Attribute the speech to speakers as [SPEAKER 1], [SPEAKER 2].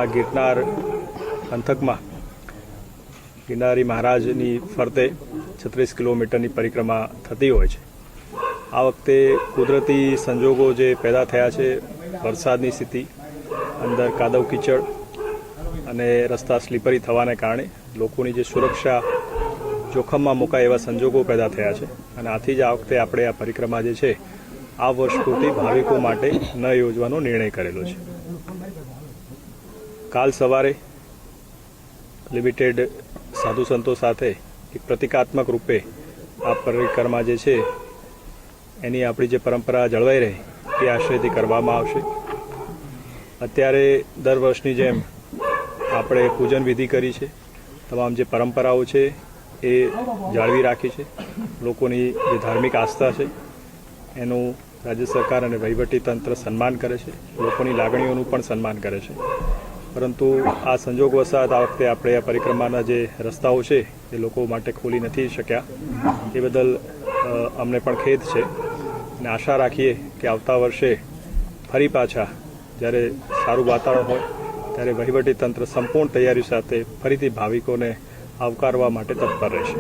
[SPEAKER 1] આ ગિરનાર પંથકમાં ગિરનારી મહારાજની ફરતે 36 કિલોમીટરની પરિક્રમા થતી હોય છે. આ વખતે કુદરતી સંજોગો જે પેદા થયા છે, વરસાદની સ્થિતિ, અંદર કાદવ કીચડ અને રસ્તા સ્લીપરી થવાને કારણે લોકોની જે સુરક્ષા જોખમમાં મુકાય એવા સંજોગો પેદા થયા છે અને આથી જ આ વખતે આપણે આ પરિક્રમા જે છે આ વર્ષ પૂરતી ભાવિકો માટે ન યોજવાનો નિર્ણય કરેલો છે. કાલ સવારે લિમિટેડ સાધુ સંતો સાથે એક પ્રતિકાત્મક રૂપે આ પરિક્રમા જે છે એની આપણી જે પરંપરા જળવાઈ રહે તે આશયથી કરવામાં આવશે. અત્યારે દર વર્ષની જેમ આપણે પૂજન વિધિ કરી છે, તમામ જે પરંપરાઓ છે એ જાળવી રાખી છે. લોકોની જે ધાર્મિક આસ્થા છે એનું રાજ્ય સરકાર અને વહીવટીતંત્ર સન્માન કરે છે, લોકોની લાગણીઓનું પણ સન્માન કરે છે. પરંતુ આ સંજોગ વસાત આ વખતે આપણે આ પરિક્રમાના જે રસ્તાઓ છે એ લોકો માટે ખોલી નથી શક્યા. એ બદલ અમને પણ ખેદ છે અને આશા રાખીએ કે આવતા વર્ષે ફરી પાછા જ્યારે સારું વાતાવરણ હોય ત્યારે વહીવટીતંત્ર સંપૂર્ણ તૈયારી સાથે ફરીથી ભાવિકોને આવકારવા માટે તત્પર રહેશે.